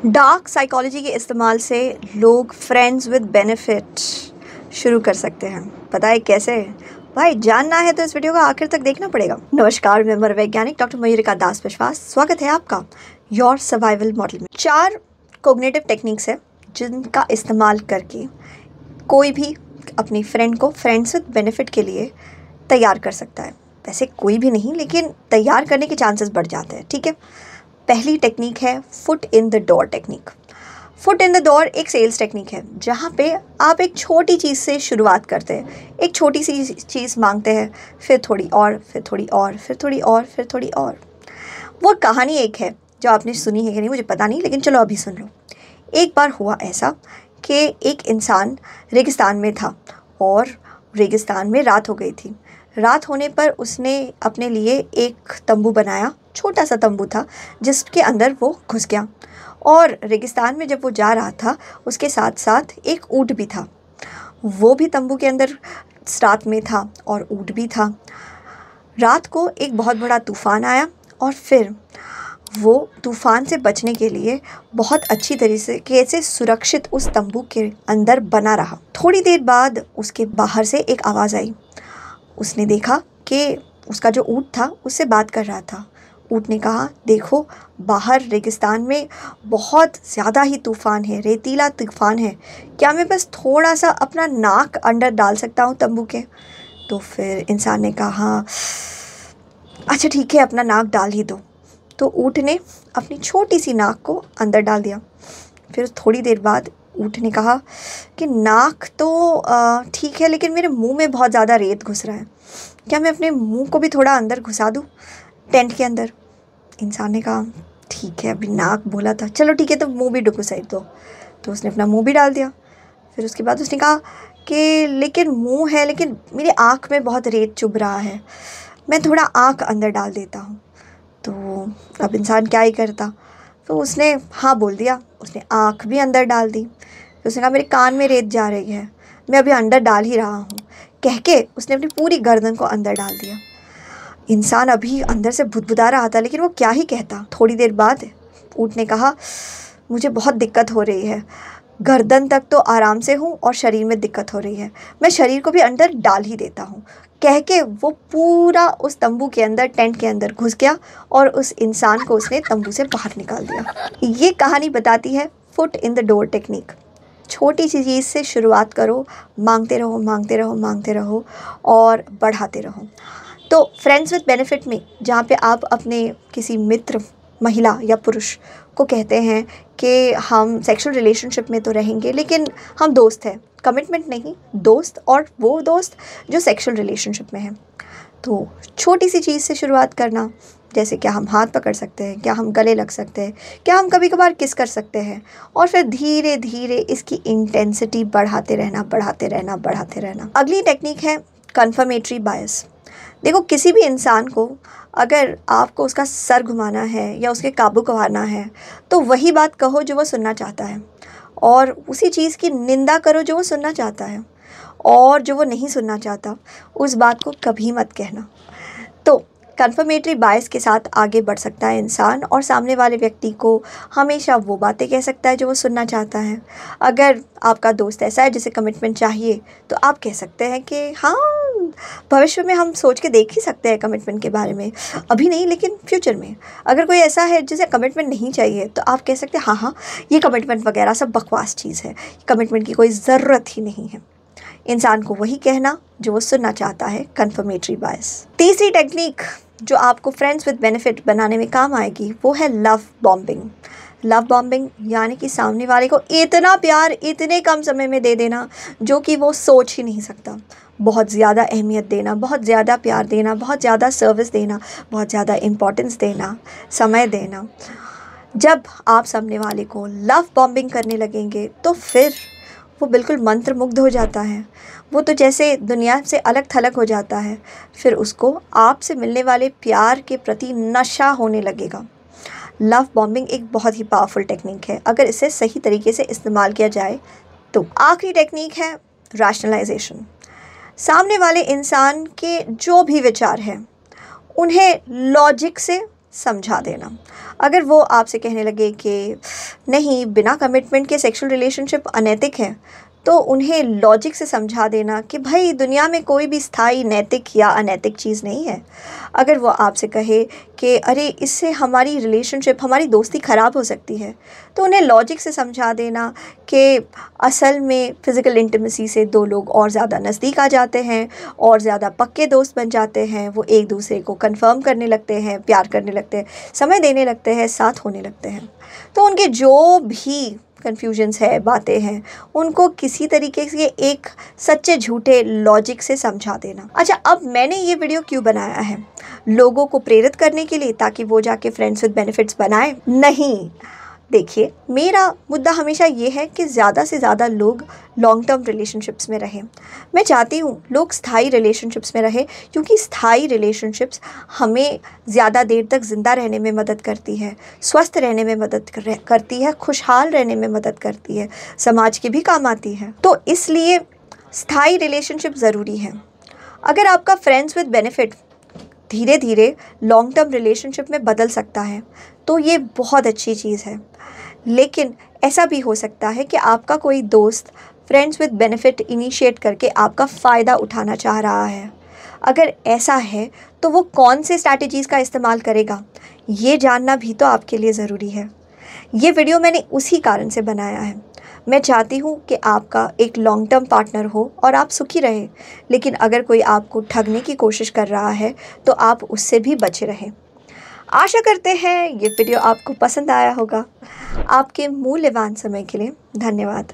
Dark psychology के इस्तेमाल से लोग फ्रेंड्स विद बेनिफिट शुरू कर सकते हैं। पता है कैसे? भाई जानना है तो इस वीडियो को आखिर तक देखना पड़ेगा। नमस्कार, मैं मनोवैज्ञानिक डॉक्टर मयूरिका दास विश्वास। स्वागत है आपका योर सर्वाइवल मॉडल में। 4 कोग्निटिव टेक्निक्स है जिनका इस्तेमाल करके कोई भी अपनी फ्रेंड को फ्रेंड्स विद बेनिफिट के लिए तैयार कर सकता है। वैसे कोई भी नहीं, लेकिन तैयार करने के चांसेस बढ़ जाते हैं। ठीक है, पहली टेक्निक है foot in the door technique. Foot in the door एक सेल्स टेक्निक है जहाँ पे आप एक छोटी चीज़ से शुरुआत करते हैं। एक छोटी सी चीज़ मांगते हैं, फिर थोड़ी और, फिर थोड़ी और, फिर थोड़ी और, फिर थोड़ी और। वो कहानी एक है जो आपने सुनी है कि नहीं मुझे पता नहीं, लेकिन चलो अभी सुन लो। एक बार हुआ ऐसा कि एक इंसान रेगिस्तान में था और रेगिस्तान में रात हो गई थी। रात होने पर उसने अपने लिए एक तंबू बनाया। छोटा सा तंबू था जिसके अंदर वो घुस गया, और रेगिस्तान में जब वो जा रहा था उसके साथ साथ एक ऊँट भी था। वो भी तंबू के अंदर रात में था और ऊँट भी था। रात को एक बहुत बड़ा तूफ़ान आया और फिर वो तूफ़ान से बचने के लिए बहुत अच्छी तरीके से सुरक्षित उस तंबू के अंदर बना रहा। थोड़ी देर बाद उसके बाहर से एक आवाज़ आई। उसने देखा कि उसका जो ऊँट था उससे बात कर रहा था। ऊँट ने कहा, देखो बाहर रेगिस्तान में बहुत ज़्यादा ही तूफ़ान है, रेतीला तूफ़ान है, क्या मैं बस थोड़ा सा अपना नाक अंदर डाल सकता हूँ तंबू के? तो फिर इंसान ने कहा, अच्छा ठीक है, अपना नाक डाल ही दो। तो ऊँट ने अपनी छोटी सी नाक को अंदर डाल दिया। फिर थोड़ी देर बाद ऊँट ने कहा कि नाक तो ठीक है, लेकिन मेरे मुंह में बहुत ज़्यादा रेत घुस रहा है, क्या मैं अपने मुंह को भी थोड़ा अंदर घुसा दूँ टेंट के अंदर? इंसान ने कहा, ठीक है, अभी नाक बोला था, चलो ठीक है, तो मुंह भी घुसा दो। तो उसने अपना मुंह भी डाल दिया। फिर उसके बाद उसने कहा कि लेकिन मुंह है, लेकिन मेरी आँख में बहुत रेत चुभ रहा है, मैं थोड़ा आँख अंदर डाल देता हूँ। तो अब इंसान क्या ही करता, तो उसने हाँ बोल दिया। उसने आँख भी अंदर डाल दी। फिर उसने कहा, मेरे कान में रेत जा रही है, मैं अभी अंदर डाल ही रहा हूँ, कह के उसने अपनी पूरी गर्दन को अंदर डाल दिया। इंसान अभी अंदर से भुदभुदा रहा था, लेकिन वो क्या ही कहता। थोड़ी देर बाद ऊँट ने कहा, मुझे बहुत दिक्कत हो रही है, गर्दन तक तो आराम से हूँ और शरीर में दिक्कत हो रही है, मैं शरीर को भी अंदर डाल ही देता हूँ, कह के वो पूरा उस तंबू के अंदर, टेंट के अंदर घुस गया और उस इंसान को उसने तंबू से बाहर निकाल दिया। ये कहानी बताती है foot in the door technique. छोटी सी चीज़ से शुरुआत करो, मांगते रहो, मांगते रहो, मांगते रहो और बढ़ाते रहो। तो फ्रेंड्स विद बेनिफिट में जहाँ पे आप अपने किसी मित्र, महिला या पुरुष को कहते हैं कि हम सेक्सुअल रिलेशनशिप में तो रहेंगे, लेकिन हम दोस्त हैं, कमिटमेंट नहीं, दोस्त, और वो दोस्त जो सेक्सुअल रिलेशनशिप में है। तो छोटी सी चीज़ से शुरुआत करना, जैसे क्या हम हाथ पकड़ सकते हैं, क्या हम गले लग सकते हैं, क्या हम कभी कभार किस कर सकते हैं, और फिर धीरे धीरे इसकी इंटेंसिटी बढ़ाते रहना, बढ़ाते रहना, बढ़ाते रहना। अगली टेक्निक है कन्फर्मेटरी बायस। देखो, किसी भी इंसान को अगर आपको उसका सर घुमाना है या उसके काबू करवाना है, तो वही बात कहो जो वो सुनना चाहता है, और उसी चीज़ की निंदा करो जो वो सुनना चाहता है, और जो वो नहीं सुनना चाहता उस बात को कभी मत कहना। तो कन्फर्मेटरी बायस के साथ आगे बढ़ सकता है इंसान, और सामने वाले व्यक्ति को हमेशा वो बातें कह सकता है जो वो सुनना चाहता है। अगर आपका दोस्त ऐसा है जिसे कमिटमेंट चाहिए, तो आप कह सकते हैं कि हाँ, भविष्य में हम सोच के देख ही सकते हैं कमिटमेंट के बारे में, अभी नहीं लेकिन फ्यूचर में। अगर कोई ऐसा है जिसे कमिटमेंट नहीं चाहिए, तो आप कह सकते हैं हाँ हाँ, ये कमिटमेंट वगैरह सब बकवास चीज़ है, कमिटमेंट की कोई ज़रूरत ही नहीं है। इंसान को वही कहना जो वो सुनना चाहता है, कन्फर्मेटरी बायस। तीसरी टेक्निक जो आपको फ्रेंड्स विद बेनिफिट बनाने में काम आएगी वो है लव बॉम्बिंग। लव बॉम्बिंग यानी कि सामने वाले को इतना प्यार इतने कम समय में दे देना जो कि वो सोच ही नहीं सकता। बहुत ज़्यादा अहमियत देना, बहुत ज़्यादा प्यार देना, बहुत ज़्यादा सर्विस देना, बहुत ज़्यादा इम्पोर्टेंस देना, समय देना। जब आप सामने वाले को लव बॉम्बिंग करने लगेंगे तो फिर वो बिल्कुल मंत्रमुग्ध हो जाता है। वो तो जैसे दुनिया से अलग थलग हो जाता है। फिर उसको आपसे मिलने वाले प्यार के प्रति नशा होने लगेगा। लव बॉम्बिंग एक बहुत ही पावरफुल टेक्निक है अगर इसे सही तरीके से इस्तेमाल किया जाए तो। आखिरी टेक्निक है रैशनलाइजेशन। सामने वाले इंसान के जो भी विचार हैं उन्हें लॉजिक से समझा देना। अगर वो आपसे कहने लगे कि नहीं, बिना कमिटमेंट के सेक्सुअल रिलेशनशिप अनैतिक है, तो उन्हें लॉजिक से समझा देना कि भाई दुनिया में कोई भी स्थायी नैतिक या अनैतिक चीज़ नहीं है। अगर वो आपसे कहे कि अरे इससे हमारी रिलेशनशिप, हमारी दोस्ती ख़राब हो सकती है, तो उन्हें लॉजिक से समझा देना कि असल में फ़िज़िकल इंटीमेसी से दो लोग और ज़्यादा नज़दीक आ जाते हैं, और ज़्यादा पक्के दोस्त बन जाते हैं। वो एक दूसरे को कन्फर्म करने लगते हैं, प्यार करने लगते हैं, समय देने लगते हैं, साथ होने लगते हैं। तो उनके जो भी कन्फ्यूजन्स है, बातें हैं, उनको किसी तरीके से एक सच्चे झूठे लॉजिक से समझा देना। अच्छा, अब मैंने ये वीडियो क्यों बनाया है? लोगों को प्रेरित करने के लिए, ताकि वो जाके फ्रेंड्स विद बेनिफिट्स बनाए? नहीं। देखिए, मेरा मुद्दा हमेशा ये है कि ज़्यादा से ज़्यादा लोग लॉन्ग टर्म रिलेशनशिप्स में रहें। मैं चाहती हूँ लोग स्थायी रिलेशनशिप्स में रहें, क्योंकि स्थायी रिलेशनशिप्स हमें ज़्यादा देर तक ज़िंदा रहने में मदद करती है, स्वस्थ रहने में मदद करती है, खुशहाल रहने में मदद करती है, समाज के भी काम आती है। तो इसलिए स्थायी रिलेशनशिप ज़रूरी है। अगर आपका फ्रेंड्स विद बेनिफिट धीरे धीरे लॉन्ग टर्म रिलेशनशिप में बदल सकता है, तो ये बहुत अच्छी चीज़ है। लेकिन ऐसा भी हो सकता है कि आपका कोई दोस्त फ्रेंड्स विद बेनिफिट इनिशिएट करके आपका फ़ायदा उठाना चाह रहा है। अगर ऐसा है तो वो कौन से स्ट्रैटेजीज़ का इस्तेमाल करेगा, ये जानना भी तो आपके लिए ज़रूरी है। ये वीडियो मैंने उसी कारण से बनाया है। मैं चाहती हूँ कि आपका एक लॉन्ग टर्म पार्टनर हो और आप सुखी रहें। लेकिन अगर कोई आपको ठगने की कोशिश कर रहा है, तो आप उससे भी बचे रहें। आशा करते हैं ये वीडियो आपको पसंद आया होगा। आपके मूल्यवान समय के लिए धन्यवाद।